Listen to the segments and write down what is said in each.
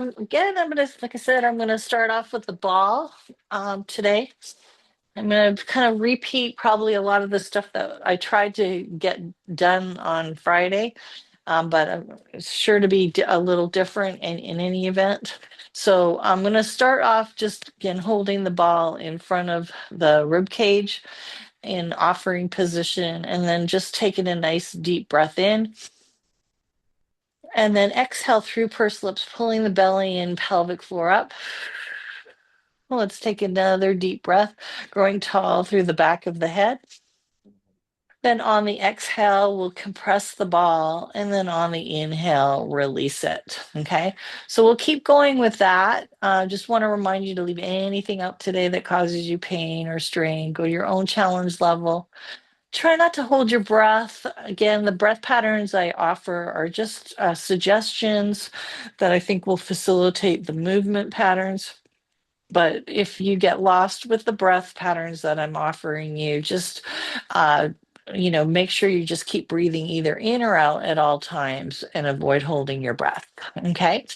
Again, like I said, I'm gonna start off with the ball today. I'm gonna kind of repeat probably a lot of the stuff that I tried to get done on Friday, but it's sure to be a little different in any event. So I'm gonna start off just again holding the ball in front of the rib cage in offering position, and then just taking a nice deep breath in. And then exhale through pursed lips, pulling the belly and pelvic floor up. Well, let's take another deep breath, growing tall through the back of the head. Then on the exhale, we'll compress the ball. And then on the inhale, release it. Okay. So we'll keep going with that. Just want to remind you to leave anything out today that causes you pain or strain. Go to your own challenge level. Try not to hold your breath. Again, the breath patterns I offer are just suggestions that I think will facilitate the movement patterns. But if you get lost with the breath patterns that I'm offering you, just uh, make sure you just keep breathing either in or out at all times and avoid holding your breath. Okay.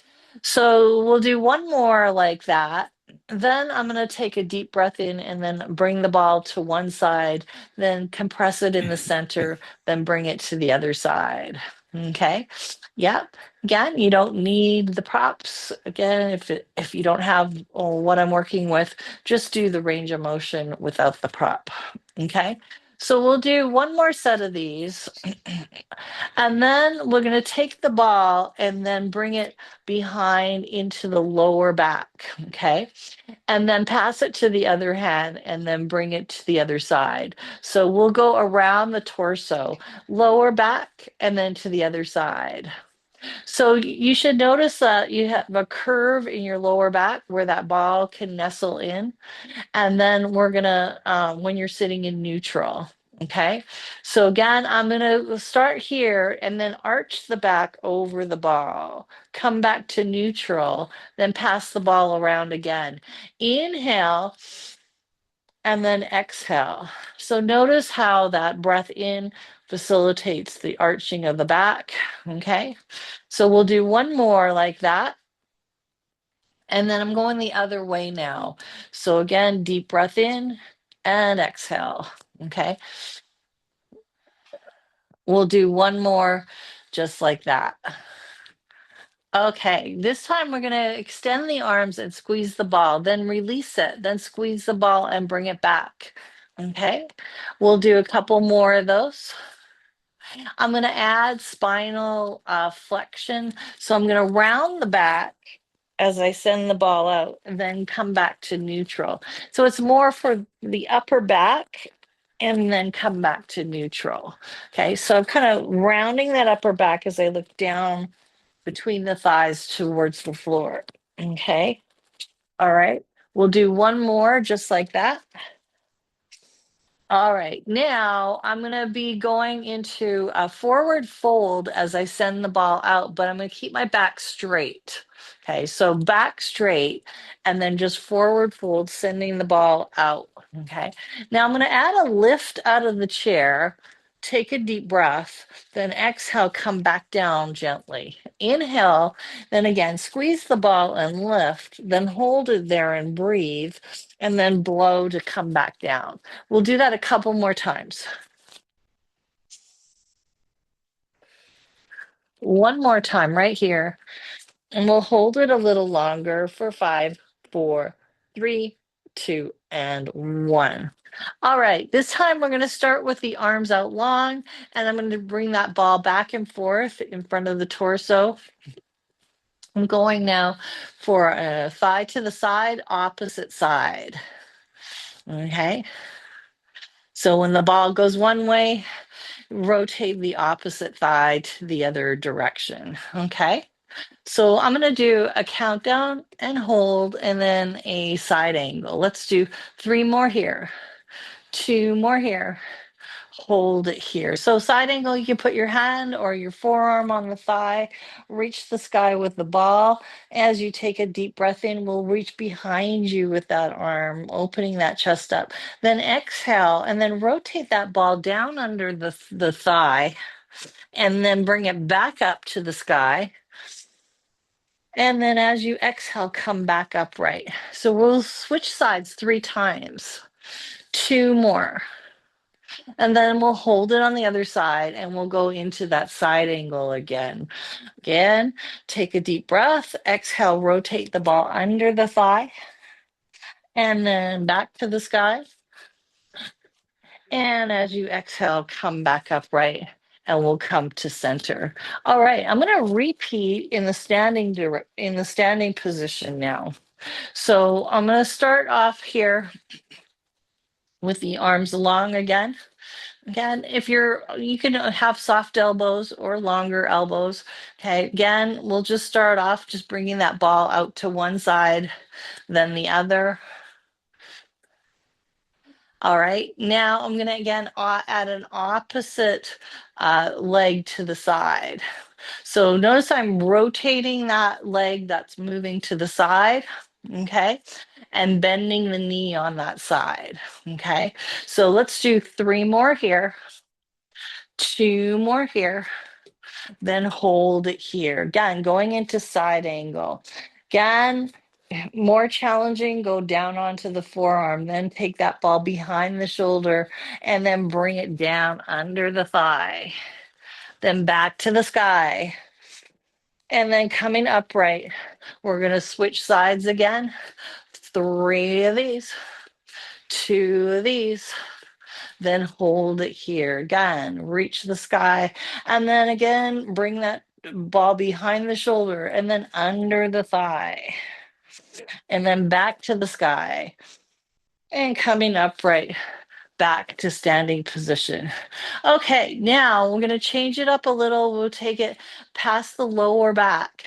So we'll do one more like that. Then I'm going to take a deep breath in and then bring the ball to one side, then compress it in the center, then bring it to the other side. Okay. Yep. Again, you don't need the props. Again, if you don't have what I'm working with, just do the range of motion without the prop. Okay. So we'll do one more set of these. And then we're going to take the ball and then bring it behind into the lower back. Okay. And then pass it to the other hand and then bring it to the other side. So we'll go around the torso, lower back, and then to the other side. So you should notice that you have a curve in your lower back where that ball can nestle in. And then we're gonna, when you're sitting in neutral, okay? So again, I'm gonna start here and then arch the back over the ball, come back to neutral, then pass the ball around again. Inhale and then exhale. So notice how that breath in facilitates the arching of the back, okay? So we'll do one more like that. And then I'm going the other way now. So again, deep breath in and exhale. Okay. We'll do one more just like that. Okay. This time we're going to extend the arms and squeeze the ball, then release it, then squeeze the ball and bring it back. Okay. We'll do a couple more of those. I'm going to add spinal flexion. So I'm going to round the back as I send the ball out and then come back to neutral. So it's more for the upper back and then come back to neutral. Okay, so I'm kind of rounding that upper back as I look down between the thighs towards the floor. Okay, all right. We'll do one more just like that. All right, now I'm going to be going into a forward fold as I send the ball out, but I'm going to keep my back straight. Okay, so back straight and then just forward fold, sending the ball out. Okay, now I'm going to add a lift out of the chair. Take a deep breath, then exhale, come back down gently. Inhale, then again, squeeze the ball and lift, then hold it there and breathe, and then blow to come back down. We'll do that a couple more times. One more time right here. And we'll hold it a little longer for 5, 4, 3, 2, and 1. All right, this time we're going to start with the arms out long, and I'm going to bring that ball back and forth in front of the torso. I'm going now for a thigh to the side, opposite side. Okay. So when the ball goes one way, rotate the opposite thigh to the other direction. Okay. So I'm going to do a countdown and hold and then a side angle. Let's do 3 more here, 2 more here, hold it here. So side angle, you can put your hand or your forearm on the thigh, reach the sky with the ball. As you take a deep breath in, we'll reach behind you with that arm, opening that chest up. Then exhale and then rotate that ball down under the thigh and then bring it back up to the sky. And then as you exhale, come back upright. So we'll switch sides 3 times. 2 more. And then we'll hold it on the other side and we'll go into that side angle again. Again, take a deep breath. Exhale, rotate the ball under the thigh and then back to the sky. And as you exhale, come back upright and we'll come to center. All right, I'm going to repeat in the standing position now. So I'm going to start off here with the arms long again. Again, if you can have soft elbows or longer elbows. Okay, again, we'll just start off just bringing that ball out to one side, then the other. All right, now I'm going to again add an opposite leg to the side. So notice I'm rotating that leg that's moving to the side, okay, and bending the knee on that side, okay. So let's do 3 more here, 2 more here, then hold it here. Again, going into side angle. Again, more challenging, go down onto the forearm, then take that ball behind the shoulder and then bring it down under the thigh. Then back to the sky. And then coming upright, we're going to switch sides again. 3 of these, 2 of these, then hold it here. Again, reach the sky. And then again, bring that ball behind the shoulder and then under the thigh. And then back to the sky. And coming upright, back to standing position. Okay, now we're going to change it up a little. We'll take it past the lower back.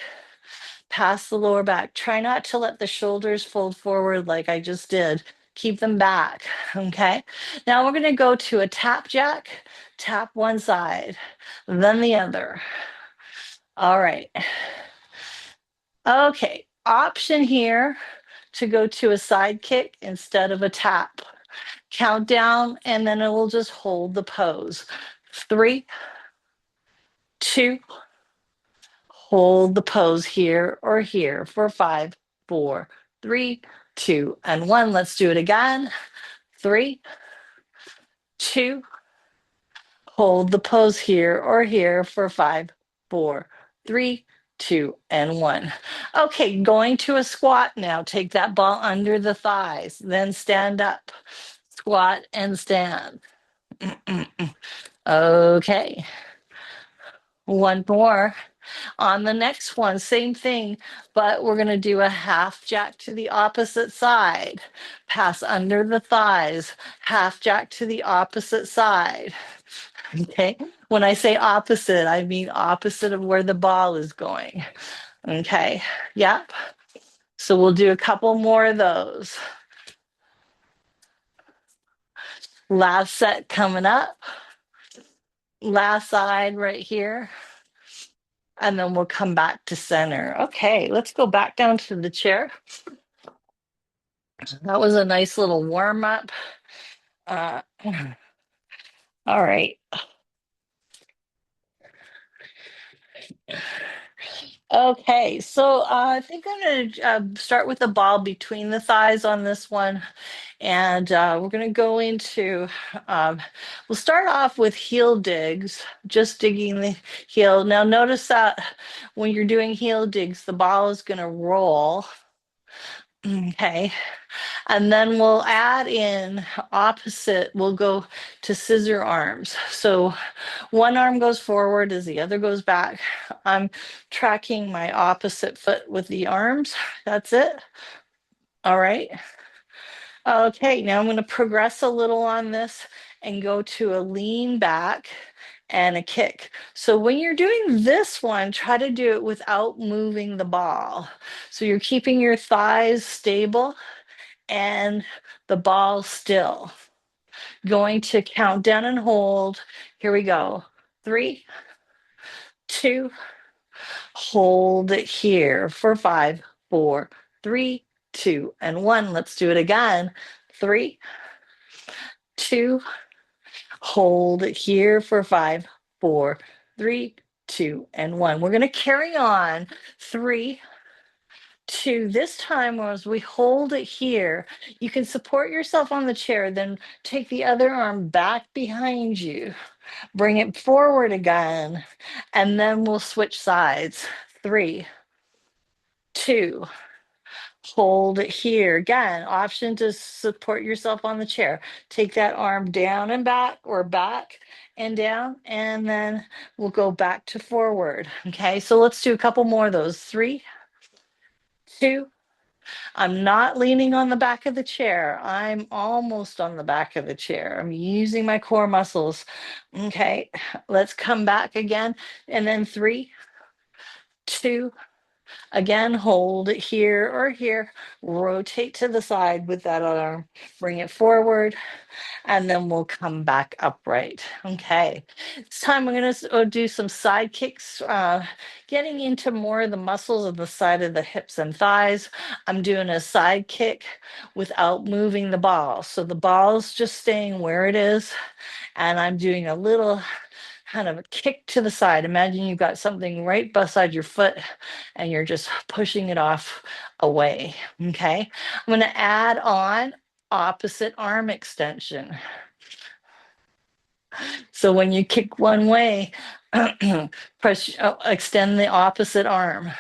Past the lower back. Try not to let the shoulders fold forward like I just did. Keep them back, okay? Now we're gonna go to a tap jack, tap one side, then the other. All right. Okay, option here to go to a side kick instead of a tap. Count down and then it will just hold the pose. 3, 2, hold the pose here or here for 5, 4, 3, 2, and 1. Let's do it again. 3, 2, hold the pose here or here for 5, 4, 3, 2, and 1. Okay, going to a squat now. Take that ball under the thighs, then stand up. Squat and stand. Okay. One more. On the next one, same thing, but we're going to do a half jack to the opposite side. Pass under the thighs, half jack to the opposite side. Okay. When I say opposite, I mean opposite of where the ball is going. Okay. Yep. So we'll do a couple more of those. Last set coming up. Last side right here. And then we'll come back to center. Okay, let's go back down to the chair. That was a nice little warm up. All right. Okay, so I think I'm going to start with the ball between the thighs on this one. And we're going to go into, we'll start off with heel digs, just digging the heel. Now notice that when you're doing heel digs, the ball is going to roll. Okay. And then we'll add in opposite, we'll go to scissor arms. So one arm goes forward as the other goes back. I'm tracking my opposite foot with the arms. That's it. All right. Okay, now I'm going to progress a little on this and go to a lean back and a kick. So when you're doing this one, try to do it without moving the ball. So you're keeping your thighs stable and the ball still. Going to count down and hold. Here we go. 3, 2, hold it here for 5, 4, 3, 2, and 1. Let's do it again. 3, 2, hold it here for 5, 4, 3, 2, and 1. We're going to carry on. 3, 2. This time, as we hold it here, you can support yourself on the chair, then take the other arm back behind you, bring it forward again, and then we'll switch sides. 3, 2, hold it here. Again, option to support yourself on the chair. Take that arm down and back, or back and down, and then we'll go back to forward. Okay, so let's do a couple more of those. 3, 2, I'm not leaning on the back of the chair. I'm almost on the back of the chair. I'm using my core muscles. Okay, let's come back again. And then 3, 2, again, hold it here or here. Rotate to the side with that arm. Bring it forward, and then we'll come back upright. Okay, this time we're going to do some side kicks, getting into more of the muscles of the side of the hips and thighs. I'm doing a side kick without moving the ball. So the ball's just staying where it is, and I'm doing a little kind of a kick to the side. Imagine you've got something right beside your foot and you're just pushing it off away. Okay, I'm going to add on opposite arm extension. So when you kick one way, extend the opposite arm.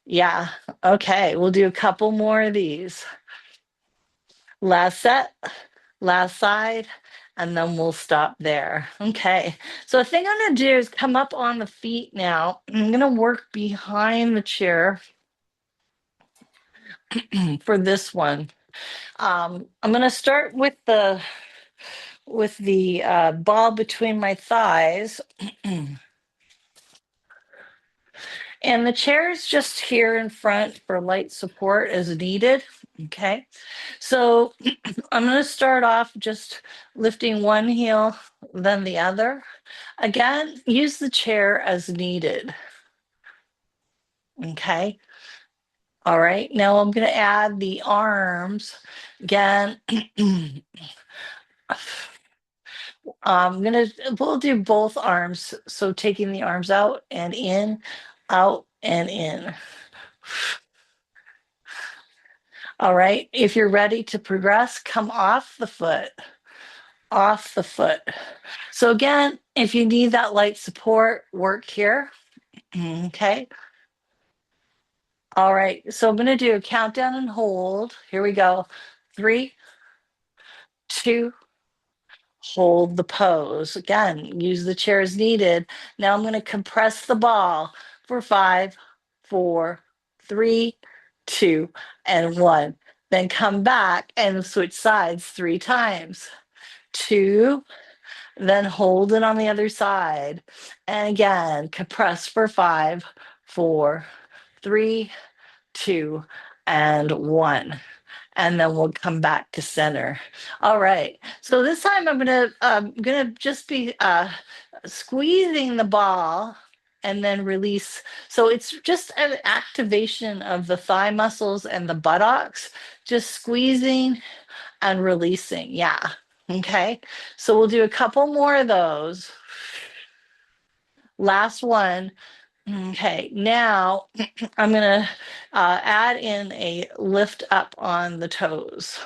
Yeah. Okay, we'll do a couple more of these. Last set, last side, and then we'll stop there. Okay, so the thing I'm going to do is come up on the feet now. I'm going to work behind the chair for this one. I'm going to start with the ball between my thighs. And the chair is just here in front for light support as needed. Okay, so I'm going to start off just lifting one heel, then the other. Again, use the chair as needed. Okay. All right, now I'm going to add the arms. Again, we'll do both arms. So taking the arms out and in, out and in. All right, if you're ready to progress, come off the foot, off the foot. So again, if you need that light support, work here. Okay. All right, so I'm going to do a countdown and hold. Here we go. 3, 2, hold the pose. Again, use the chair as needed. Now I'm going to compress the ball for 5, 4, 3, 2, and 1. Then come back and switch sides 3 times. 2, then hold it on the other side. And again, compress for 5, 4, 3, 2, and 1. And then we'll come back to center. All right. So this time I'm gonna just be squeezing the ball and then release. So it's just an activation of the thigh muscles and the buttocks, just squeezing and releasing. Yeah. Okay. So we'll do a couple more of those. Last one. Okay, now I'm going to add in a lift up on the toes.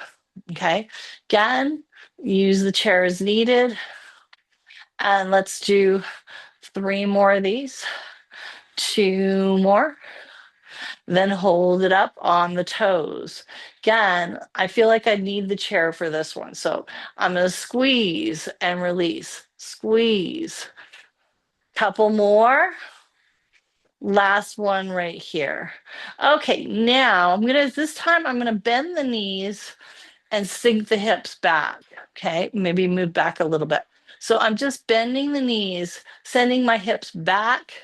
Okay, again, use the chair as needed. And let's do 3 more of these, 2 more. Then hold it up on the toes. Again, I feel like I need the chair for this one. So I'm going to squeeze and release, squeeze. Couple more. Last one right here. Okay, now this time I'm gonna bend the knees and sink the hips back. Okay, maybe move back a little bit. So I'm just bending the knees, sending my hips back.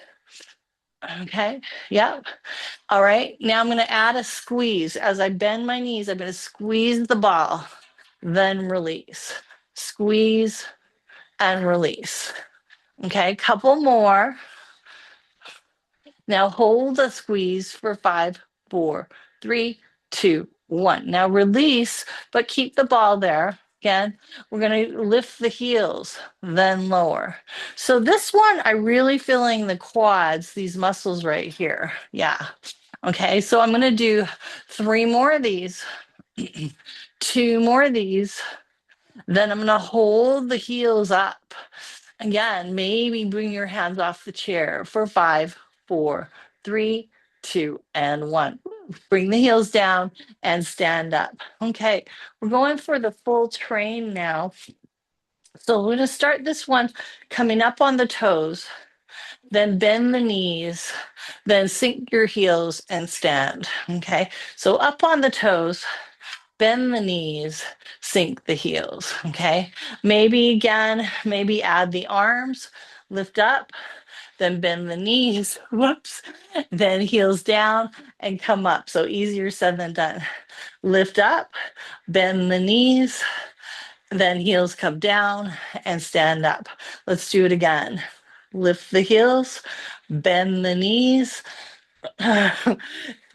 Okay, yep. All right, now I'm gonna add a squeeze. As I bend my knees, I'm gonna squeeze the ball, then release. Squeeze and release. Okay, couple more. Now hold the squeeze for 5, 4, 3, 2, 1. Now release, but keep the ball there. Again, we're going to lift the heels, then lower. So this one, I'm really feeling the quads, these muscles right here. Yeah. Okay, so I'm going to do 3 more of these, 2 more of these. Then I'm going to hold the heels up. Again, maybe bring your hands off the chair for 5, 4, 3, 2, and 1. Bring the heels down and stand up. Okay, we're going for the full train now. So we're going to start this one coming up on the toes, then bend the knees, then sink your heels and stand. Okay, so up on the toes, bend the knees, sink the heels. Okay, maybe again, maybe add the arms, lift up, then bend the knees, whoops, then heels down and come up. So easier said than done. Lift up, bend the knees, then heels come down and stand up. Let's do it again. Lift the heels, bend the knees,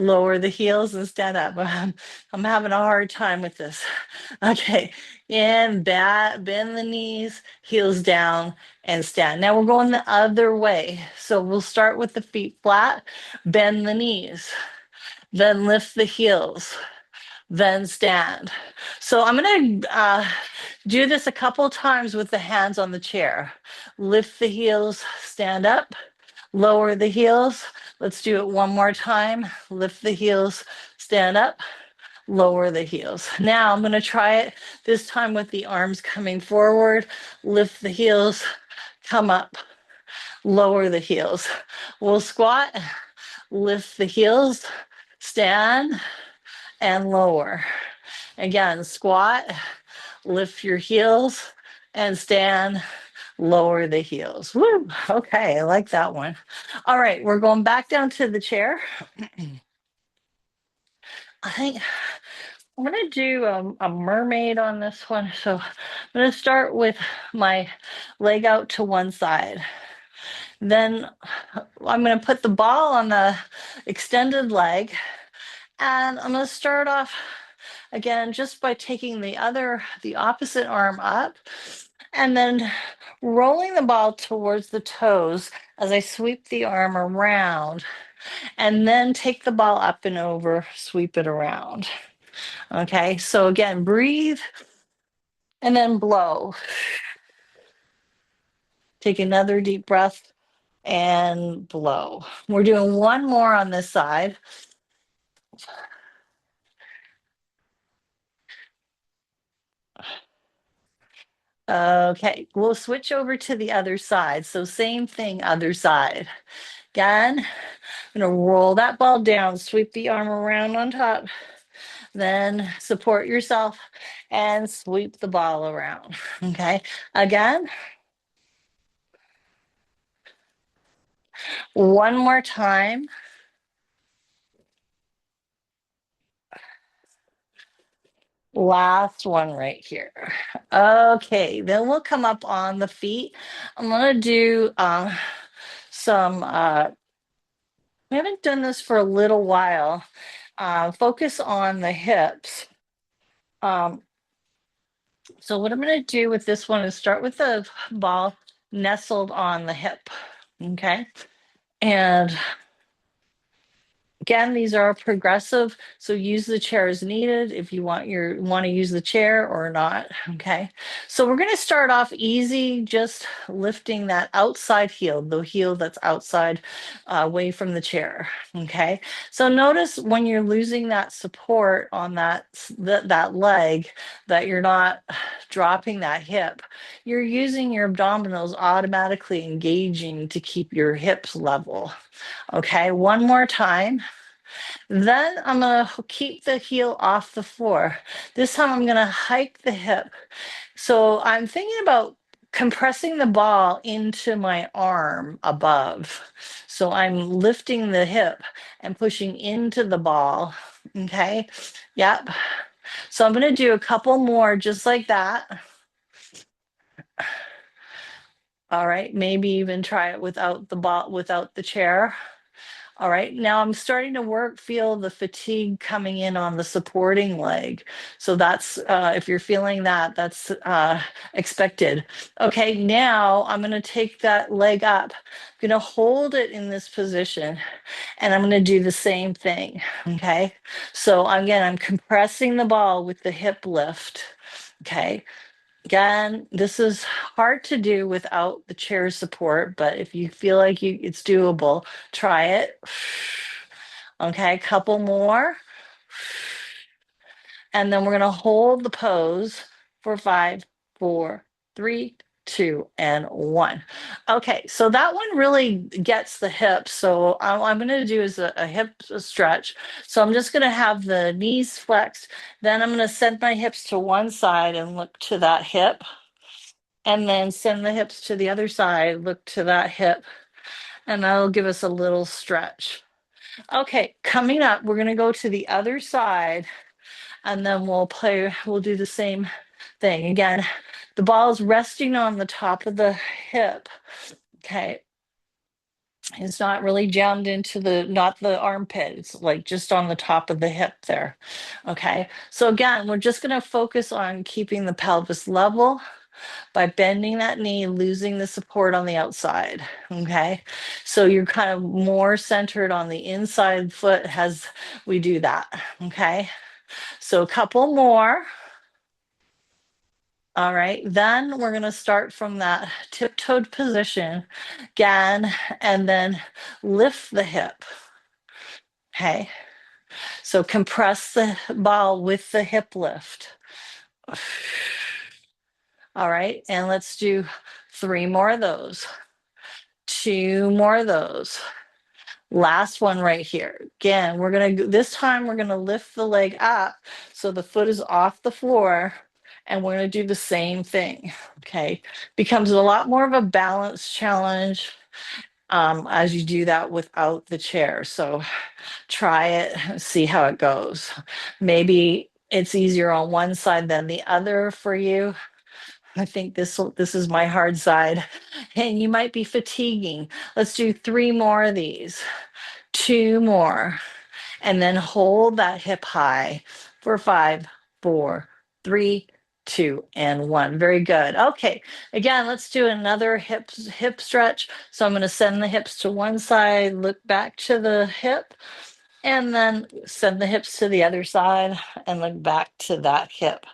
lower the heels and stand up. I'm having a hard time with this. Okay, and bend the knees, heels down and stand. Now we're going the other way. So we'll start with the feet flat, bend the knees, then lift the heels, then stand. So I'm going to do this a couple times with the hands on the chair. Lift the heels, stand up, lower the heels. Let's do it one more time. Lift the heels, stand up, lower the heels. Now I'm going to try it this time with the arms coming forward. Lift the heels, come up, lower the heels. We'll squat, lift the heels, stand, and lower. Again, squat, lift your heels, and stand, lower the heels. Woo! Okay, I like that one. All right, we're going back down to the chair. I think I'm going to do a mermaid on this one. So I'm going to start with my leg out to one side. Then I'm going to put the ball on the extended leg. And I'm going to start off again just by taking the opposite arm up and then rolling the ball towards the toes as I sweep the arm around, and then take the ball up and over, sweep it around. Okay, so again, breathe and then blow. Take another deep breath and blow. We're doing one more on this side. Okay, we'll switch over to the other side. So same thing, other side. Again, I'm gonna roll that ball down, sweep the arm around on top, then support yourself and sweep the ball around. Okay, again, one more time. Last one right here. Okay, then we'll come up on the feet. I'm gonna do some, we haven't done this for a little while. Focus on the hips. So what I'm gonna do with this one is start with the ball nestled on the hip, okay? And again, these are progressive, so use the chair as needed if you want to use the chair or not. Okay, so we're going to start off easy, just lifting that outside heel, the heel that's outside, away from the chair. Okay, so notice when you're losing that support on that leg, that you're not dropping that hip. You're using your abdominals automatically engaging to keep your hips level. Okay, one more time. Then I'm going to keep the heel off the floor. This time I'm going to hike the hip. So I'm thinking about compressing the ball into my arm above. So I'm lifting the hip and pushing into the ball. Okay, yep. So I'm going to do a couple more just like that. All right, maybe even try it without the ball, without the chair. All right, now I'm starting to feel the fatigue coming in on the supporting leg. So that's, if you're feeling that, that's expected. Okay, now I'm gonna take that leg up. I'm gonna hold it in this position and I'm gonna do the same thing, okay? So again, I'm compressing the ball with the hip lift, okay? Again, this is hard to do without the chair support, but if you feel like it's doable, try it. Okay, a couple more. And then we're going to hold the pose for 5, 4, 3, 2, and 1. Okay, so that one really gets the hips. So all I'm going to do is a hip stretch. So I'm just going to have the knees flexed. Then I'm going to send my hips to one side and look to that hip. And then send the hips to the other side, look to that hip, and that'll give us a little stretch. Okay, coming up, we're going to go to the other side and then we'll do the same thing. Again, the ball is resting on the top of the hip. Okay. It's not really jammed into not the armpit. It's like just on the top of the hip there. Okay. So again, we're just going to focus on keeping the pelvis level by bending that knee, losing the support on the outside. Okay. So you're kind of more centered on the inside foot as we do that. Okay. So a couple more. All right, then we're going to start from that tiptoed position again, and then lift the hip. Okay, so compress the ball with the hip lift. All right, and let's do 3 more of those, 2 more of those. Last one right here. Again, this time we're gonna lift the leg up so the foot is off the floor, and we're gonna do the same thing, okay? Becomes a lot more of a balance challenge as you do that without the chair. So try it, see how it goes. Maybe it's easier on one side than the other for you. I think this is my hard side, and you might be fatiguing. Let's do 3 more of these. 2 more, and then hold that hip high for 5, 4, 3, 2, and 1. Very good. Okay, again, let's do another hip stretch. So I'm going to send the hips to one side, look back to the hip, and then send the hips to the other side and look back to that hip.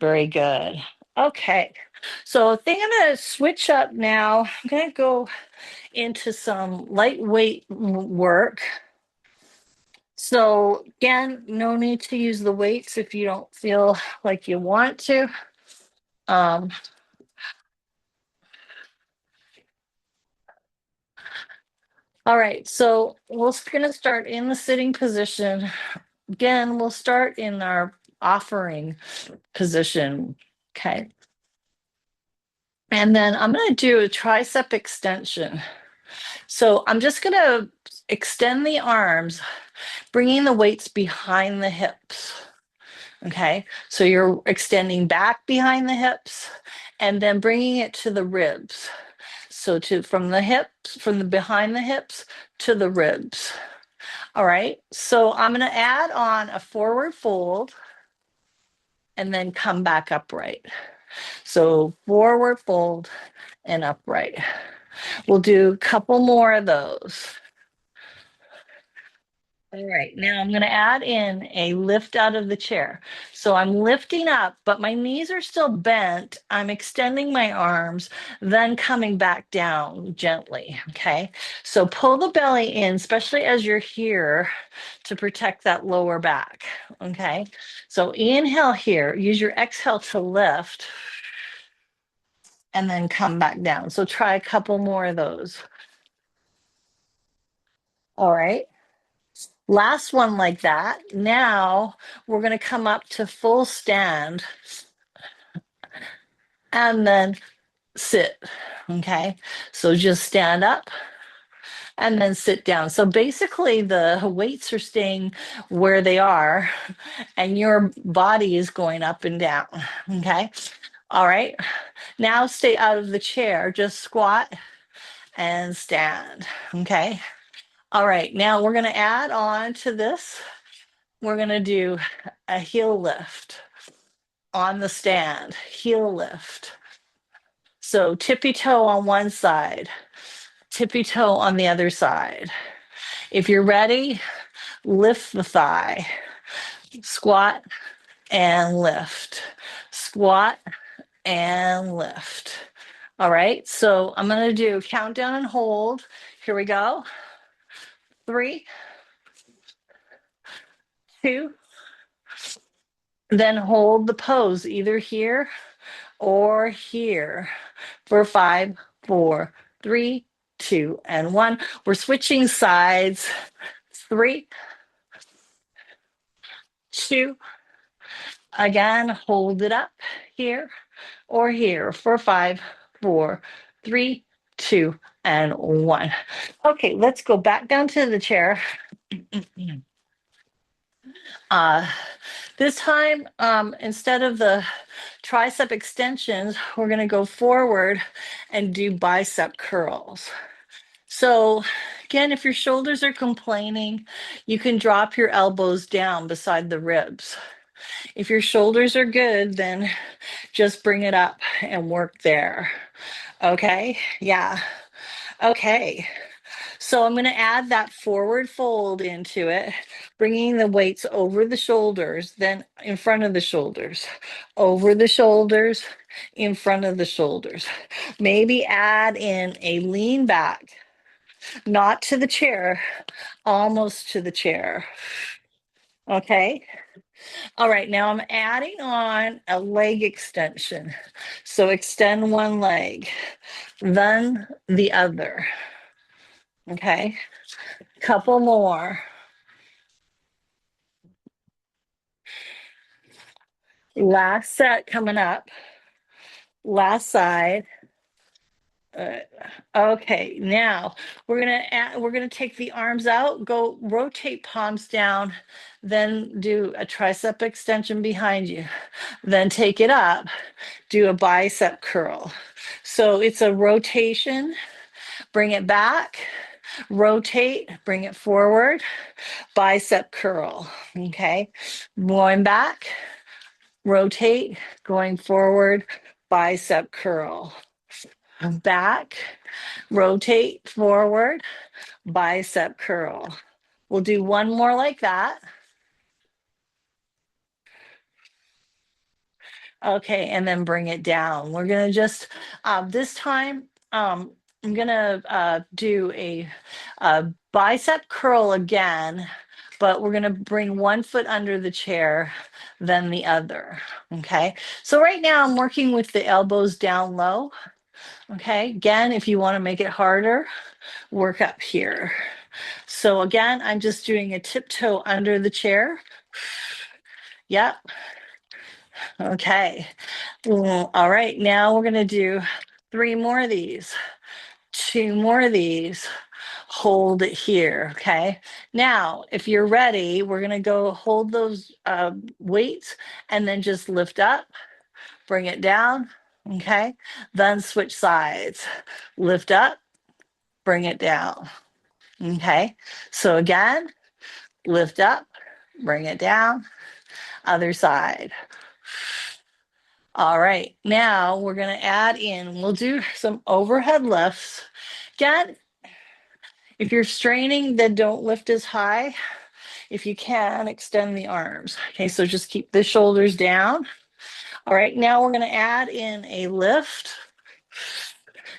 Very good. Okay, so I think I'm going to switch up now. I'm going to go into some lightweight work. So again, no need to use the weights if you don't feel like you want to. Um, all right, so we're going to start in the sitting position. Again, we'll start in our offering position. Okay. And then I'm going to do a tricep extension. So I'm just going to extend the arms, bringing the weights behind the hips. Okay, so you're extending back behind the hips and then bringing it to the ribs. So from the behind the hips to the ribs. All right, so I'm going to add on a forward fold and then come back upright. So forward fold and upright. We'll do a couple more of those. All right, now I'm going to add in a lift out of the chair. So I'm lifting up, but my knees are still bent. I'm extending my arms, then coming back down gently. Okay, so pull the belly in, especially as you're here, to protect that lower back. Okay, so inhale here, use your exhale to lift, and then come back down. So try a couple more of those. All right. Last one like that. Now we're going to come up to full stand and then sit. Okay. So just stand up and then sit down. So basically, the weights are staying where they are and your body is going up and down. Okay. All right. Now stay out of the chair. Just squat and stand. Okay. All right, now we're going to add on to this. We're going to do a heel lift on the stand, heel lift. So tippy toe on one side, tippy toe on the other side. If you're ready, lift the thigh, squat and lift, squat and lift. All right, so I'm going to do countdown and hold. Here we go. 3, 2, then hold the pose either here or here for 5, 4, 3, 2, and 1. We're switching sides. 3, 2, again, hold it up here or here for 5, 4, 3, 2, and 1. Okay, let's go back down to the chair. Uh, this time, instead of the tricep extensions, we're going to go forward and do bicep curls. So again, if your shoulders are complaining, you can drop your elbows down beside the ribs. If your shoulders are good, then just bring it up and work there. Okay, yeah. Okay, so I'm going to add that forward fold into it, bringing the weights over the shoulders, then in front of the shoulders, over the shoulders, in front of the shoulders. Maybe add in a lean back, not to the chair, almost to the chair. Okay. All right. Now I'm adding on a leg extension. So extend one leg, then the other. Okay. Couple more. Last set coming up. Last side. Okay, now we're gonna take the arms out, go rotate palms down, then do a tricep extension behind you, then take it up, do a bicep curl. So it's a rotation, bring it back, rotate, bring it forward, bicep curl. Okay, going back, rotate, going forward, bicep curl. Back, rotate forward, bicep curl. We'll do one more like that. Okay, and then bring it down. We're gonna just, this time, I'm gonna do a bicep curl again, but we're gonna bring one foot under the chair, then the other, okay? So right now I'm working with the elbows down low, okay? Again, if you wanna make it harder, work up here. So again, I'm just doing a tiptoe under the chair. Yep. Okay. All right. Now we're going to do 3 more of these, 2 more of these. Hold it here. Okay. Now, if you're ready, we're going to go hold those weights and then just lift up, bring it down. Okay. Then switch sides. Lift up, bring it down. Okay. So again, lift up, bring it down, other side. All right, now we're going to add in, we'll do some overhead lifts. Again, if you're straining, then don't lift as high. If you can, extend the arms. Okay, so just keep the shoulders down. All right, now we're going to add in a lift,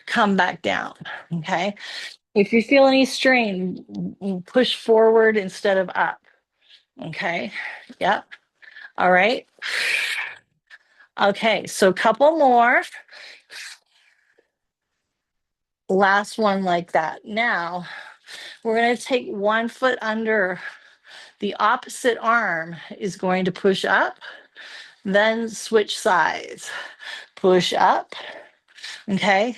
come back down. Okay, if you feel any strain, push forward instead of up. Okay, yep. All right. Okay, so a couple more. Last one like that. Now, we're going to take one foot under. The opposite arm is going to push up, then switch sides. Push up. Okay,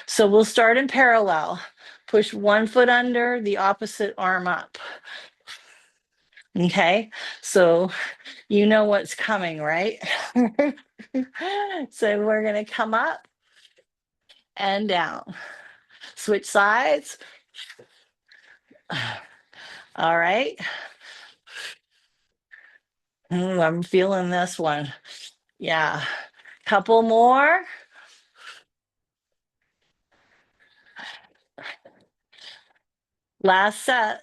so we'll start in parallel. Push one foot under, the opposite arm up. Okay, so you know what's coming, right? So we're going to come up and down. Switch sides. All right. I'm feeling this one. Yeah. Couple more. Last set.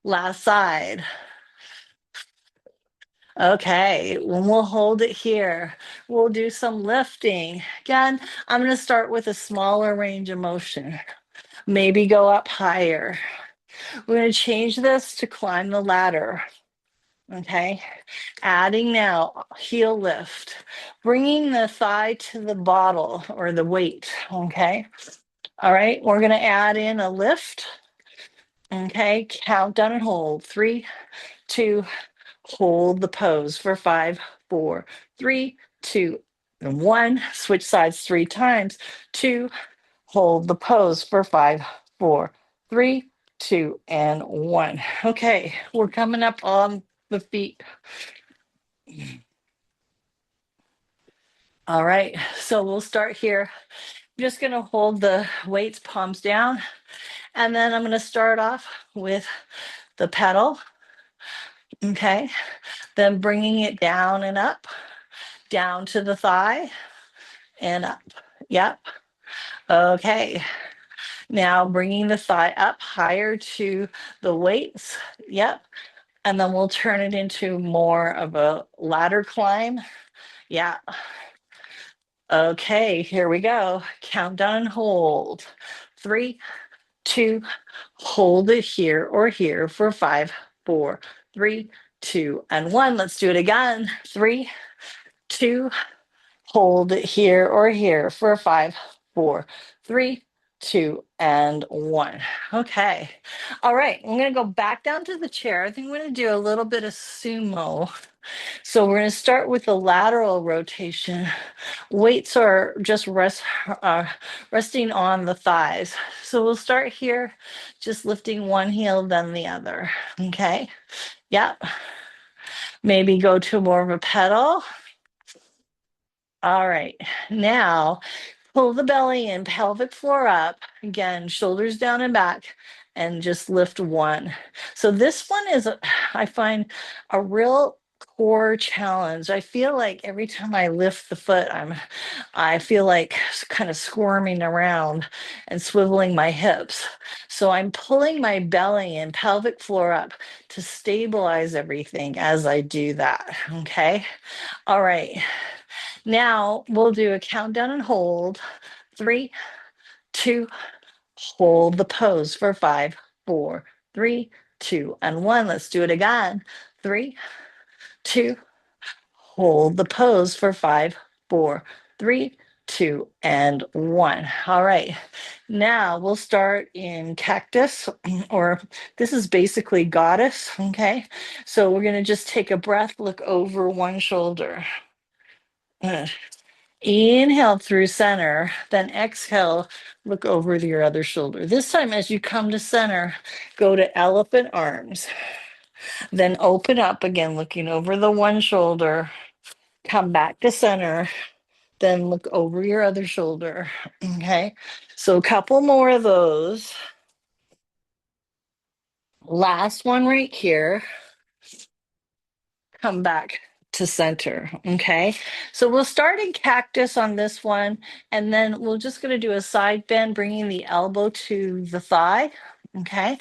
Last side. Okay, we'll hold it here. We'll do some lifting. Again, I'm going to start with a smaller range of motion. Maybe go up higher. We're going to change this to climb the ladder. Okay, adding now heel lift, bringing the thigh to the bottle or the weight. Okay, all right, we're going to add in a lift. Okay, count down and hold. 3, 2, hold the pose for 5, 4, 3, 2, and 1. Switch sides 3 times. 2, hold the pose for 5, 4, 3, 2, and 1. Okay, we're coming up on the feet. All right, so we'll start here. I'm just going to hold the weights palms down, and then I'm going to start off with the pedal. Okay, then bringing it down and up, down to the thigh and up. Yep. Okay. Now bringing the thigh up higher to the weights. Yep. And then we'll turn it into more of a ladder climb. Yeah. Okay, here we go. Countdown and hold. 3, 2, hold it here or here for 5, 4, 3, 2, and 1. Let's do it again. 3, 2, hold it here or here for 5, 4, 3, 2, and 1. Okay. All right. I'm going to go back down to the chair. I think I'm going to do a little bit of sumo. So we're going to start with the lateral rotation. Weights are just resting on the thighs. So we'll start here, just lifting one heel, then the other. Okay. Yep. Maybe go to more of a pedal. All right. Now pull the belly in, pelvic floor up. Again, shoulders down and back, and just lift one. So this one is, I find, a real core challenge. I feel like every time I lift the foot, I feel like kind of squirming around and swiveling my hips. So I'm pulling my belly and pelvic floor up to stabilize everything as I do that. Okay. All right. Now we'll do a countdown and hold. 3, 2, hold the pose for 5, 4, 3, 2, and 1. Let's do it again. 3, 2, hold the pose for 5, 4, 3, 2, and 1. All right. Now we'll start in cactus, or this is basically goddess. Okay. So we're going to just take a breath, look over one shoulder. Inhale through center, then exhale, look over your other shoulder. This time, as you come to center, go to elephant arms. Then open up again, looking over the one shoulder. Come back to center, then look over your other shoulder. Okay, so a couple more of those. Last one right here. Come back to center. Okay. So we'll start in cactus on this one, and then we're just going to do a side bend, bringing the elbow to the thigh. Okay.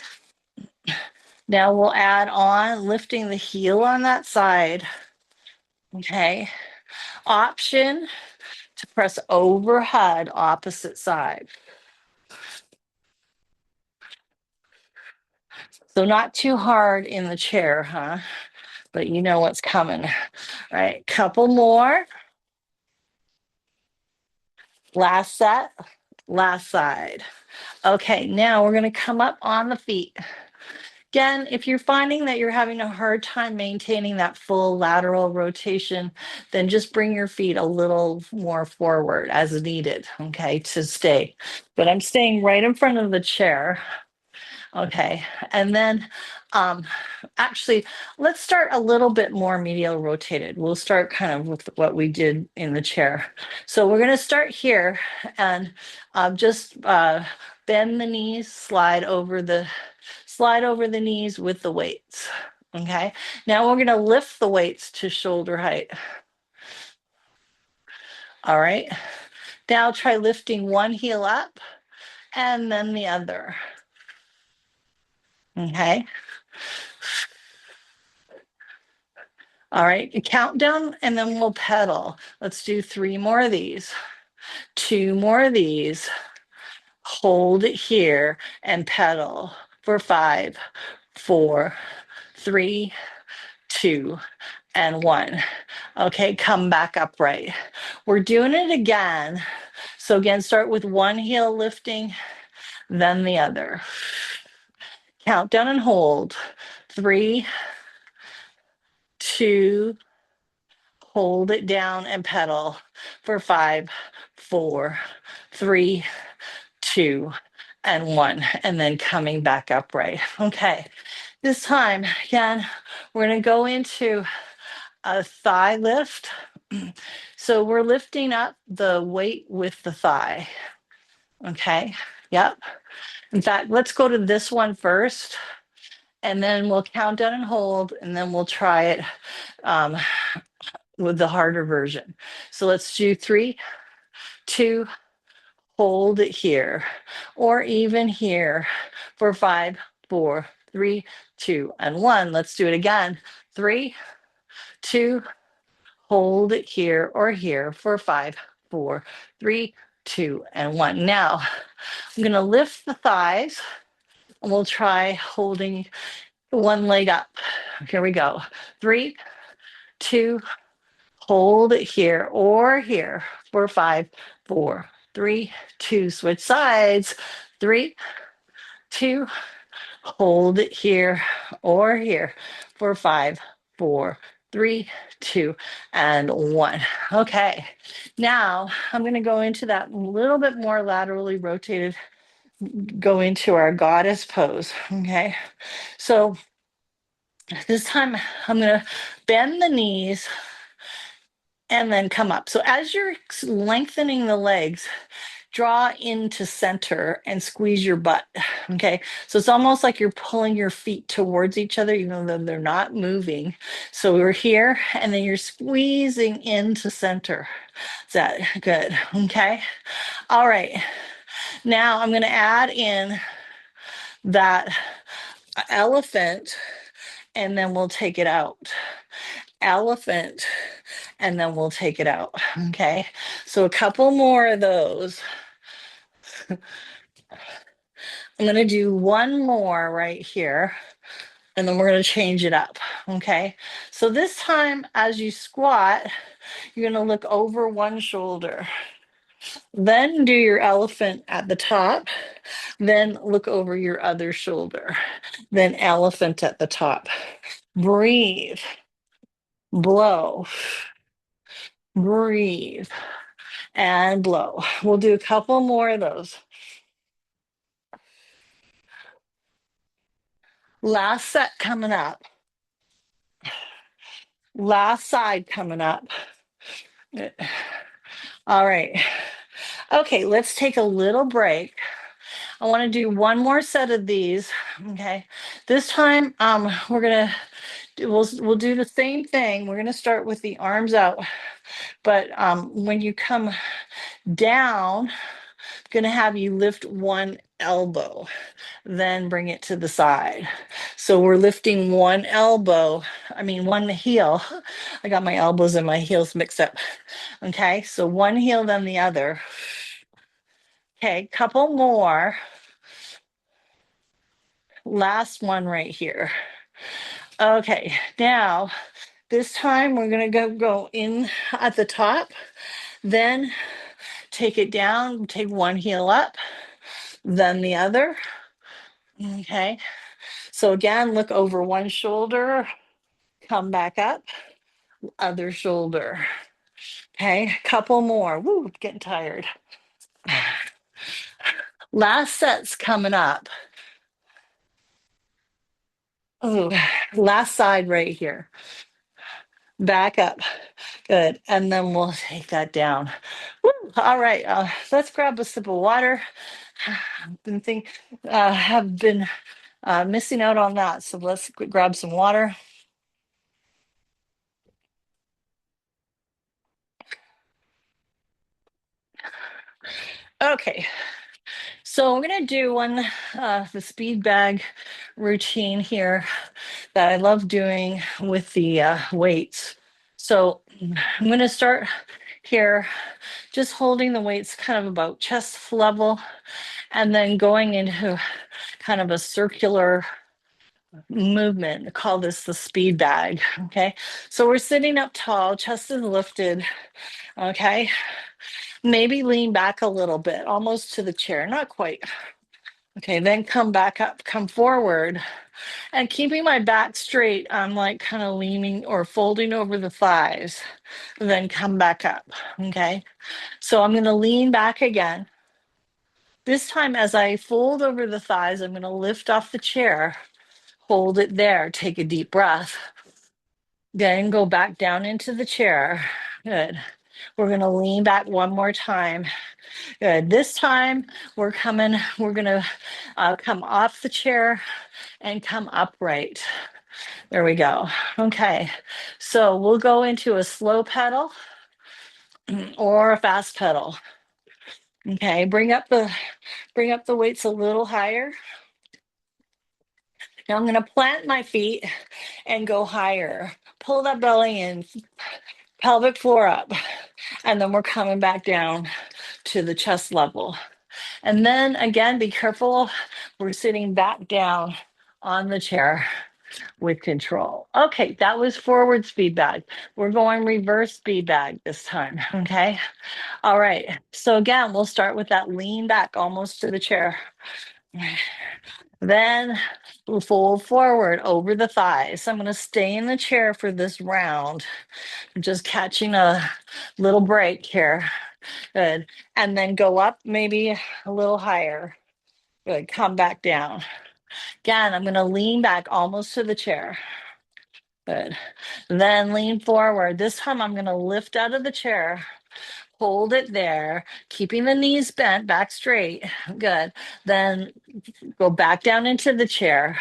Now we'll add on lifting the heel on that side. Okay. Option to press overhead opposite side. So not too hard in the chair, huh? But you know what's coming. All right. Couple more. Last set. Last side. Okay, now we're going to come up on the feet. Again, if you're finding that you're having a hard time maintaining that full lateral rotation, then just bring your feet a little more forward as needed, okay, to stay. But I'm staying right in front of the chair. Okay, and then actually, let's start a little bit more medial rotated. We'll start kind of with what we did in the chair. So we're going to start here and just bend the knees, slide over the knees with the weights. Okay. Now we're going to lift the weights to shoulder height. All right. Now try lifting one heel up and then the other. Okay. All right. Countdown and then we'll pedal. Let's do 3 more of these, 2 more of these. Hold it here and pedal for 5, 4, 3, 2, and 1. Okay, come back upright. We're doing it again. So again, start with one heel lifting, then the other. Count down and hold. 3, 2, hold it down and pedal for 5, 4, 3, 2, and 1. And then coming back upright. Okay, this time, again, we're going to go into a thigh lift. So we're lifting up the weight with the thigh. Okay, yep. In fact, let's go to this one first, and then we'll count down and hold, and then we'll try it with the harder version. So let's do 3, 2, hold it here, or even here for 5, 4, 3, 2, and 1. Let's do it again. 3, 2, hold it here or here for 5, 4, 3, 2, and 1. Now, I'm going to lift the thighs, and we'll try holding one leg up. Here we go. 3, 2, hold it here or here for 5, 4, 3, 2, switch sides. 3, 2, hold it here or here for 5, 4, 3, 2, and 1. Okay, now I'm going to go into that little bit more laterally rotated, go into our goddess pose. Okay, so this time I'm going to bend the knees and then come up. So as you're lengthening the legs, draw into center and squeeze your butt. Okay, so it's almost like you're pulling your feet towards each other, even though they're not moving. So we're here, and then you're squeezing into center. Is that good? Okay, all right. Now I'm going to add in that elephant, and then we'll take it out. Elephant, and then we'll take it out. Okay, so a couple more of those. I'm going to do one more right here, and then we're going to change it up. Okay, so this time as you squat, you're going to look over one shoulder, then do your elephant at the top, then look over your other shoulder, then elephant at the top. Breathe, blow, breathe, and blow. We'll do a couple more of those. Last set coming up. Last side coming up. All right. Okay, let's take a little break. I want to do one more set of these. Okay. This time we'll do the same thing. We're going to start with the arms out. But when you come down, I'm going to have you lift one elbow, then bring it to the side. So we're lifting one elbow, one heel. I got my elbows and my heels mixed up. Okay, so one heel, then the other. Okay, couple more. Last one right here. Okay, now this time we're going to go in at the top, then take it down, take one heel up, then the other. Okay, so again, look over one shoulder, come back up, other shoulder. Okay, couple more. Woo, getting tired. Last set's coming up. Ooh, last side right here. Back up. Good. And then we'll take that down. Woo. All right. Let's grab a sip of water. have been missing out on that. So let's grab some water. Okay, so I'm gonna do the speed bag routine here that I love doing with the weights. So I'm gonna start here, just holding the weights kind of about chest level, and then going into kind of a circular movement. I call this the speed bag. Okay, so we're sitting up tall, chest is lifted. Okay, maybe lean back a little bit, almost to the chair, not quite. Okay, then come back up, come forward, and keeping my back straight, I'm like kind of leaning or folding over the thighs, then come back up. Okay, so I'm going to lean back again. This time, as I fold over the thighs, I'm going to lift off the chair, hold it there, take a deep breath, then go back down into the chair. Good. We're going to lean back one more time. Good. This time we're going to come off the chair and come upright. There we go. Okay. So we'll go into a slow pedal or a fast pedal. Okay. Bring up the weights a little higher. Now I'm going to plant my feet and go higher. Pull that belly in, pelvic floor up. And then we're coming back down to the chest level. And then again, be careful. We're sitting back down on the chair with control. Okay, that was forward speed bag. We're going reverse speed bag this time. Okay. All right. So again, we'll start with that lean back almost to the chair. Then we'll fold forward over the thighs. I'm going to stay in the chair for this round. I'm just catching a little break here. Good. And then go up maybe a little higher. Good. Come back down. Again, I'm going to lean back almost to the chair. Good. Then lean forward. This time I'm going to lift out of the chair. Hold it there, keeping the knees bent, back straight. Good. Then go back down into the chair.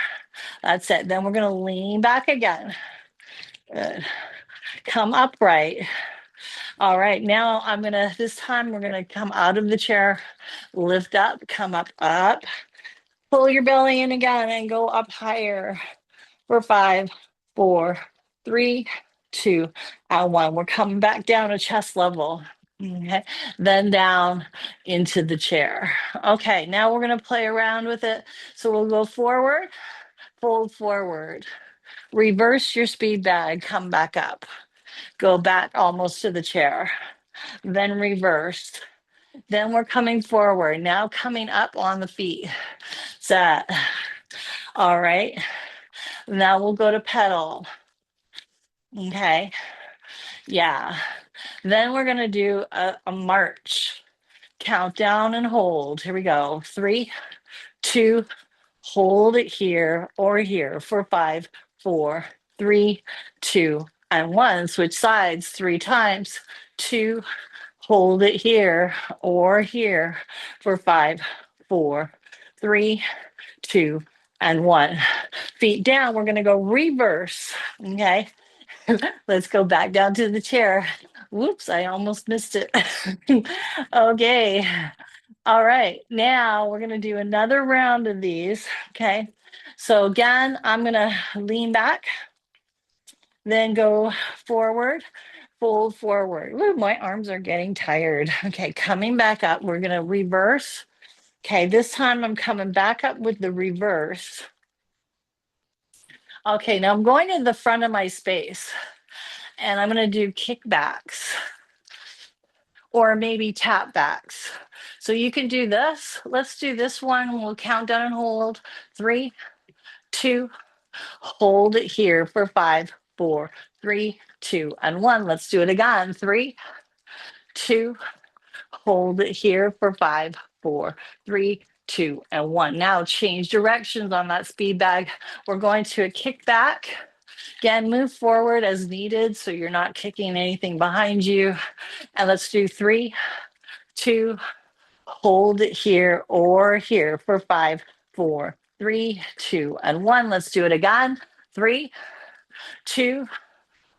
That's it. Then we're going to lean back again. Good. Come upright. All right. Now this time we're going to come out of the chair, lift up, come up. Pull your belly in again and go up higher for 5, 4, 3, 2, and 1. We're coming back down to chest level. Okay, then down into the chair. Okay, now we're going to play around with it. So we'll go forward, fold forward, reverse your speed bag, come back up, go back almost to the chair, then reverse. Then we're coming forward, now coming up on the feet. Set. All right. Now we'll go to pedal. Okay. Yeah. Then we're going to do a march. Count down and hold. Here we go. 3, 2, hold it here or here for 5, 4, 3, 2, and 1. Switch sides 3 times. 2, hold it here or here for 5, 4, 3, 2, and 1. Feet down. We're going to go reverse. Okay. Let's go back down to the chair. Whoops, I almost missed it. Okay. All right. Now we're going to do another round of these. Okay. So again, I'm going to lean back, then go forward, fold forward. Ooh, my arms are getting tired. Okay. Coming back up, we're going to reverse. Okay. This time I'm coming back up with the reverse. Okay. Now I'm going to the front of my space and I'm going to do kickbacks or maybe tap backs. So you can do this. Let's do this one. We'll count down and hold. 3, 2, hold it here for 5, 4, 3, 2, and 1. Let's do it again. 3, 2, hold it here for 5, 4, 3, 2, and 1. Now change directions on that speed bag. We're going to a kick back. Again, move forward as needed so you're not kicking anything behind you. And let's do 3, 2, hold it here or here for 5, 4, 3, 2, and 1. Let's do it again. 3, 2,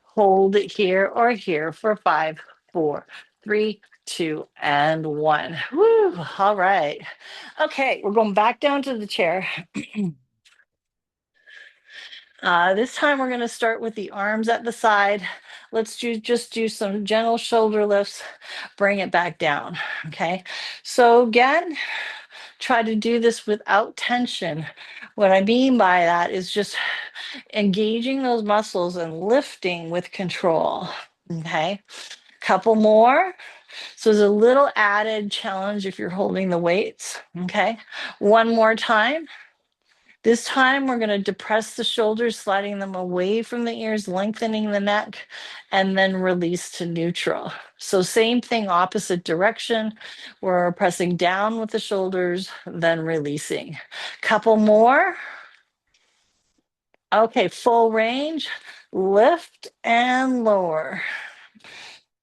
hold it here or here for 5, 4, 3, 2, and 1. Woo! All right. Okay, we're going back down to the chair. This time we're going to start with the arms at the side. Let's just do some gentle shoulder lifts, bring it back down. Okay. So again, try to do this without tension. What I mean by that is just engaging those muscles and lifting with control. Okay. Couple more. So there's a little added challenge if you're holding the weights. Okay. One more time. This time we're going to depress the shoulders, sliding them away from the ears, lengthening the neck, and then release to neutral. So same thing, opposite direction. We're pressing down with the shoulders, then releasing. Couple more. Okay, full range, lift and lower.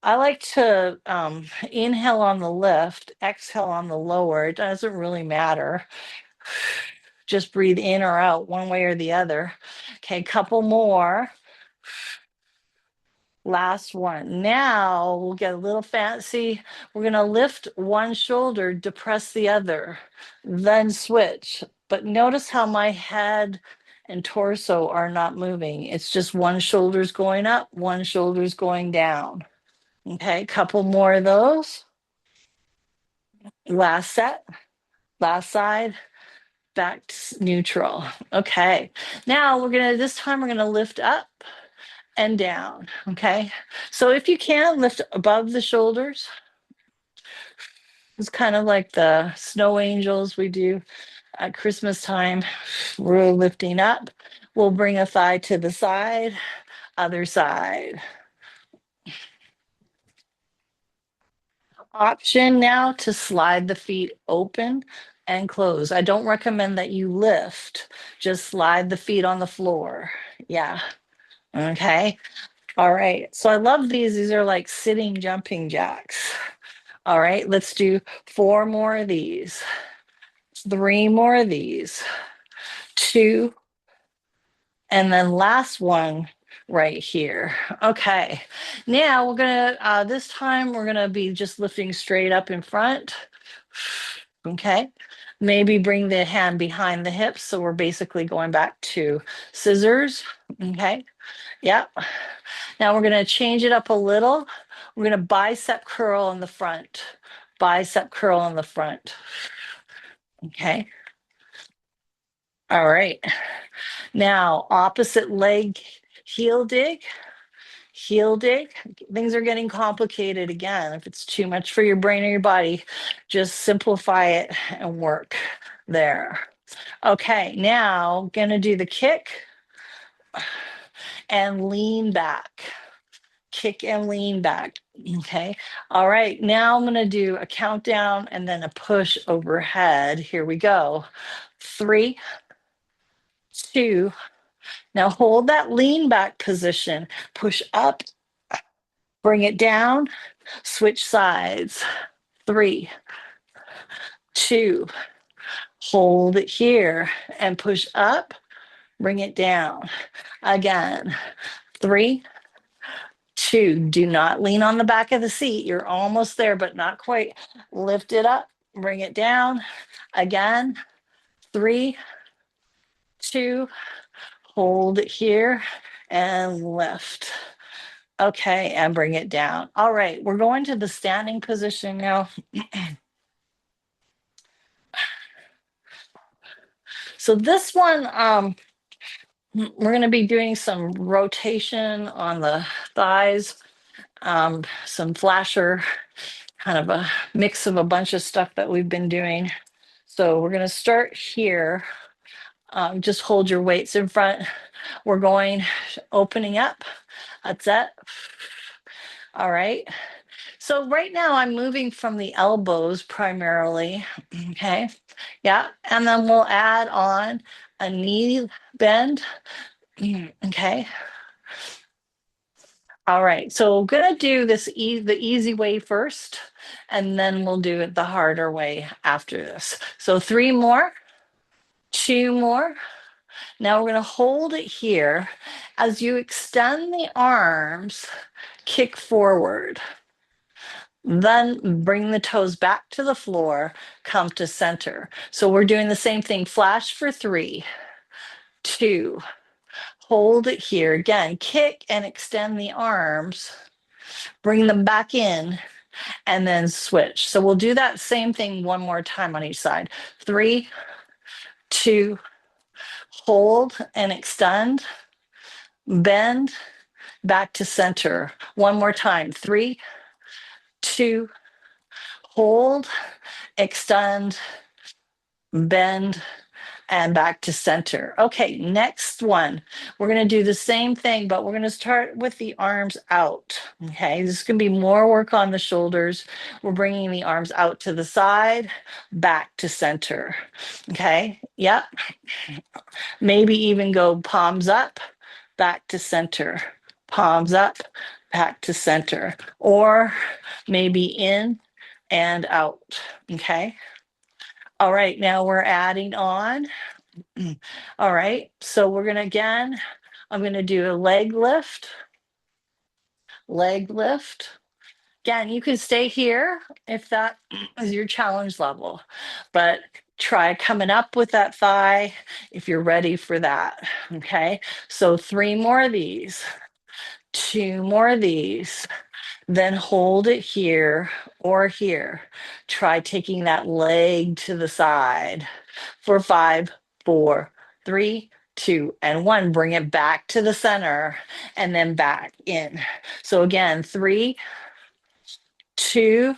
I like to inhale on the lift, exhale on the lower. It doesn't really matter. Just breathe in or out one way or the other. Okay, couple more. Last one. Now we'll get a little fancy. We're going to lift one shoulder, depress the other, then switch. But notice how my head and torso are not moving. It's just one shoulder's going up, one shoulder's going down. Okay, couple more of those. Last set, last side, back to neutral. Okay, now this time we're gonna lift up and down. Okay, so if you can, lift above the shoulders. It's kind of like the snow angels we do at Christmas time. We're lifting up. We'll bring a thigh to the side, other side. Option now to slide the feet open and close. I don't recommend that you lift, just slide the feet on the floor. Yeah. Okay. All right. So I love these. These are like sitting jumping jacks. All right. Let's do 4 more of these, 3 more of these, 2, and then last one right here. Okay. Now we're going to, this time we're going to be just lifting straight up in front. Okay. Maybe bring the hand behind the hips. So we're basically going back to scissors. Okay. Yep. Now we're going to change it up a little. We're going to bicep curl in the front, bicep curl in the front. Okay. All right. Now, opposite leg heel dig, heel dig. Things are getting complicated again. If it's too much for your brain or your body, just simplify it and work there. Okay, now gonna do the kick and lean back. Kick and lean back. Okay. All right. Now I'm going to do a countdown and then a push overhead. Here we go. 3, 2. Now hold that lean back position. Push up, bring it down, switch sides. 3, 2. Hold it here and push up, bring it down. Again. 3, 2. Do not lean on the back of the seat. You're almost there, but not quite. Lift it up, bring it down. Again. 3, 2. Hold it here and lift. Okay, and bring it down. All right, we're going to the standing position now. So this one, we're going to be doing some rotation on the thighs, some flasher, kind of a mix of a bunch of stuff that we've been doing. So we're going to start here. Just hold your weights in front. We're going opening up. That's it. All right. So right now I'm moving from the elbows primarily. Okay. Yeah. And then we'll add on a knee bend. Okay. All right, so we're gonna do this the easy way first, and then we'll do it the harder way after this. So three more, two more. Now we're gonna hold it here. As you extend the arms, kick forward. Then bring the toes back to the floor, come to center. So we're doing the same thing. Flash for 3, 2, hold it here. Again, kick and extend the arms, bring them back in, and then switch. So we'll do that same thing one more time on each side. 3, 2, hold and extend, bend, back to center. One more time. 3, 2, hold, extend, bend, and back to center. Okay, next one. We're going to do the same thing, but we're going to start with the arms out. Okay, this is going to be more work on the shoulders. We're bringing the arms out to the side, back to center. Okay, yep. Maybe even go palms up, back to center, palms up, back to center, or maybe in and out. Okay. All right, now we're adding on. All right, so we're gonna again, I'm gonna do a leg lift, leg lift. Again, you can stay here if that is your challenge level, but try coming up with that thigh if you're ready for that. Okay, so 3 more of these, 2 more of these, then hold it here or here. Try taking that leg to the side for 5, 4, 3, 2, and 1. Bring it back to the center and then back in. So again, 3, 2,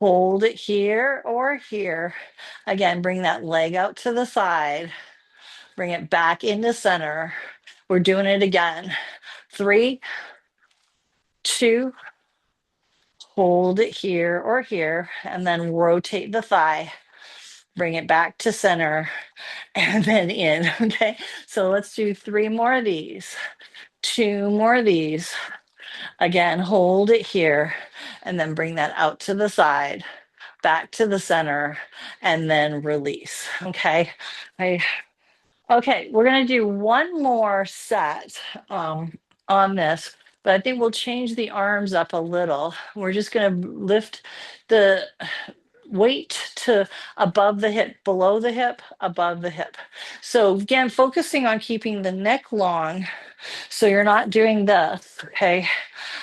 hold it here or here. Again, bring that leg out to the side. Bring it back into center. We're doing it again. 3, 2, hold it here or here, and then rotate the thigh. Bring it back to center and then in. Okay, so let's do 3 more of these, 2 more of these. Again, hold it here and then bring that out to the side, back to the center, and then release. Okay. Okay, we're going to do one more set on this, but I think we'll change the arms up a little. We're just going to lift the weight to above the hip, below the hip, above the hip. So again, focusing on keeping the neck long so you're not doing this. Okay.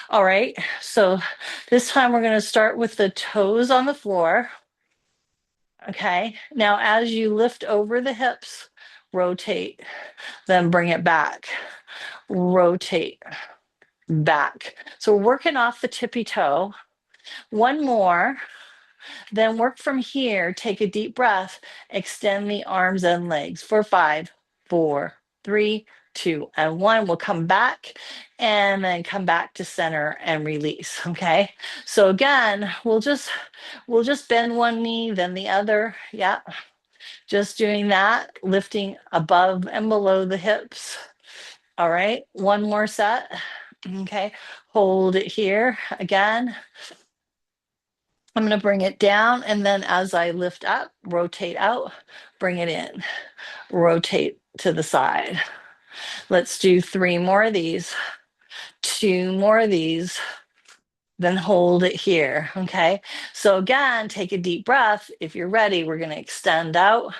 All right. So this time we're going to start with the toes on the floor. Okay. Now, as you lift over the hips, rotate, then bring it back, rotate, back. So we're working off the tippy toe. One more. Then work from here. Take a deep breath. Extend the arms and legs for 5, 4, 3, 2, and 1. We'll come back and then come back to center and release. Okay. So again, we'll just bend one knee, then the other. Yeah. Just doing that, lifting above and below the hips. All right. One more set. Okay. Hold it here again. I'm going to bring it down, and then as I lift up, rotate out, bring it in, rotate to the side. Let's do 3 more of these, 2 more of these, then hold it here. Okay. So again, take a deep breath. If you're ready, we're going to extend out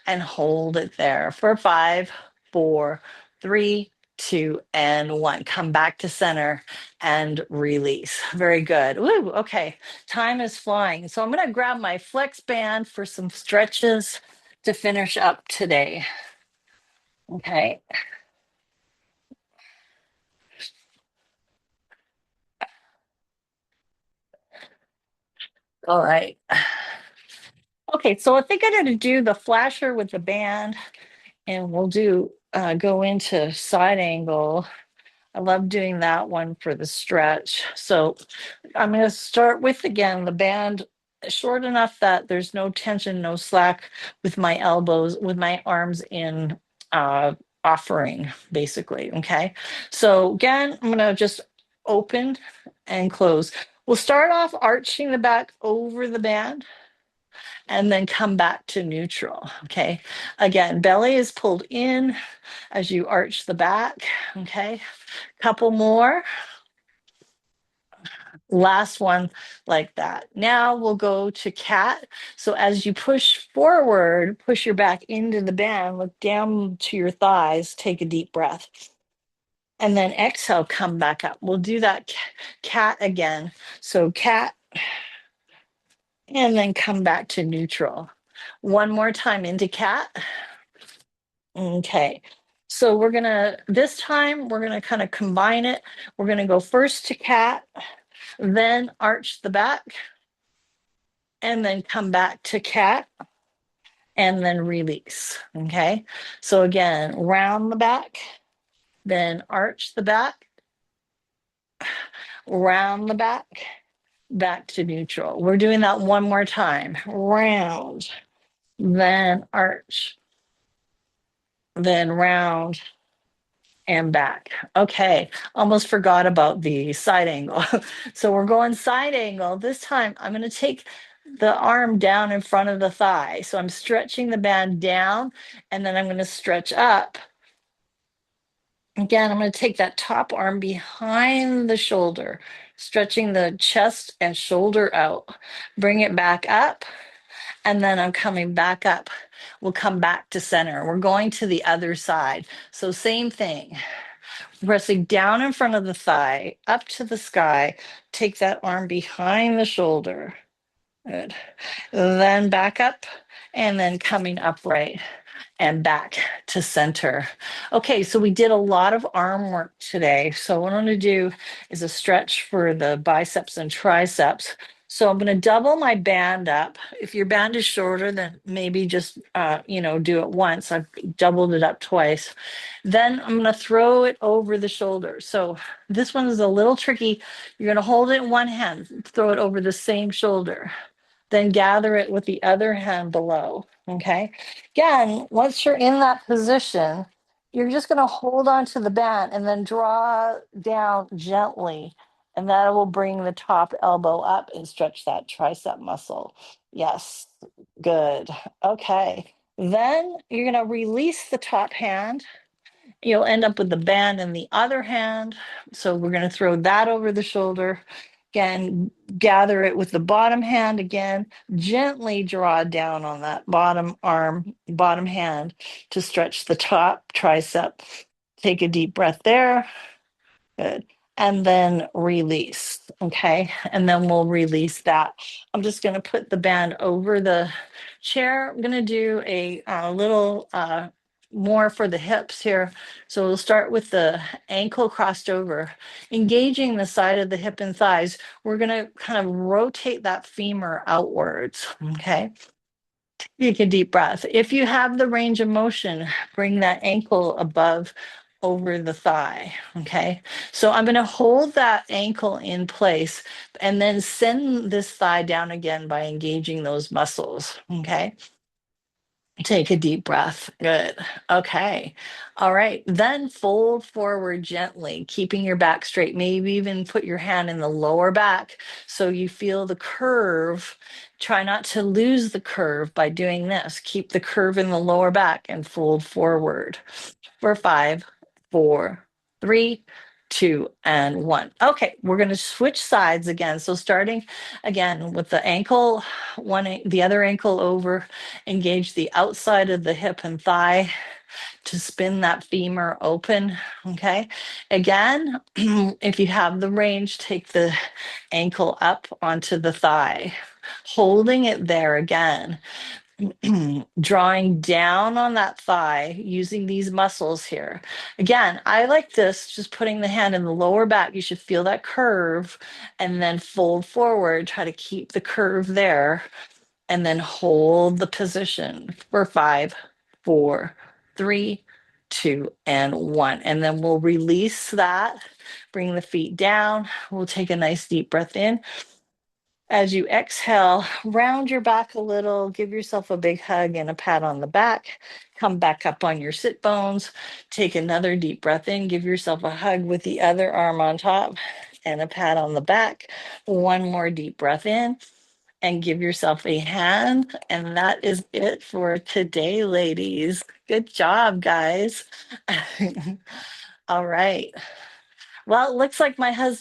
and hold it there for 5, 4, 3, 2, and 1. Come back to center and release. Very good. Woo, okay. Time is flying. So I'm going to grab my flex band for some stretches to finish up today. Okay. All right. Okay, so I think I'm going to do the flasher with the band, and we'll do go into side angle. I love doing that one for the stretch. So I'm going to start with, again, the band short enough that there's no tension, no slack with my elbows, with my arms in offering, basically. Okay. So again, I'm going to just open and close. We'll start off arching the back over the band and then come back to neutral. Okay. Again, belly is pulled in as you arch the back. Okay. Couple more. Last one like that. Now we'll go to cat. So as you push forward, push your back into the band, look down to your thighs, take a deep breath. And then exhale, come back up. We'll do that cat again. So cat, and then come back to neutral. One more time into cat. Okay. So this time, we're gonna kind of combine it. We're gonna go first to cat, then arch the back, and then come back to cat, and then release. Okay. So again, round the back, then arch the back, round the back to neutral. We're doing that one more time. Round, then arch, then round, and back. Okay, almost forgot about the side angle. So we're going side angle. This time I'm going to take the arm down in front of the thigh. So I'm stretching the band down and then I'm going to stretch up. Again, I'm going to take that top arm behind the shoulder, stretching the chest and shoulder out. Bring it back up. And then I'm coming back up. We'll come back to center. We're going to the other side. So same thing. Pressing down in front of the thigh, up to the sky. Take that arm behind the shoulder. Good. Then back up and then coming upright and back to center. Okay, so we did a lot of arm work today. So what I'm going to do is a stretch for the biceps and triceps. So I'm going to double my band up. If your band is shorter, then maybe just do it once. I've doubled it up twice. Then I'm going to throw it over the shoulder. So this one is a little tricky. You're going to hold it in one hand, throw it over the same shoulder, then gather it with the other hand below. Okay. Again, once you're in that position, you're just going to hold on to the band and then draw down gently. And that will bring the top elbow up and stretch that tricep muscle. Yes. Good. Okay. Then you're going to release the top hand. You'll end up with the band in the other hand. So we're going to throw that over the shoulder. Again, gather it with the bottom hand again, gently draw down on that bottom arm, bottom hand to stretch the top tricep. Take a deep breath there. Good. And then release. Okay. And then we'll release that. I'm just going to put the band over the chair. I'm going to do a little more for the hips here. So we'll start with the ankle crossed over, engaging the side of the hip and thighs. We're going to kind of rotate that femur outwards. Okay. Take a deep breath. If you have the range of motion, bring that ankle above over the thigh. Okay. So I'm going to hold that ankle in place and then send this thigh down again by engaging those muscles. Okay. Take a deep breath. Good. Okay. All right. Then fold forward gently, keeping your back straight. Maybe even put your hand in the lower back so you feel the curve. Try not to lose the curve by doing this. Keep the curve in the lower back and fold forward for 5, 4, 3, 2, and 1. Okay, we're going to switch sides again. So starting again with the ankle, the other ankle over, engage the outside of the hip and thigh to spin that femur open. Okay, again, if you have the range, take the ankle up onto the thigh, holding it there again. Drawing down on that thigh using these muscles here. Again, I like this, just putting the hand in the lower back. You should feel that curve and then fold forward. Try to keep the curve there and then hold the position for 5, 4, 3, 2, and 1. And then we'll release that, bring the feet down. We'll take a nice deep breath in As you exhale, round your back a little, give yourself a big hug and a pat on the back. Come back up on your sit bones. Take another deep breath in, give yourself a hug with the other arm on top and a pat on the back. One more deep breath in and give yourself a hand. And that is it for today, ladies. Good job, guys. All right. Well, it looks like my husband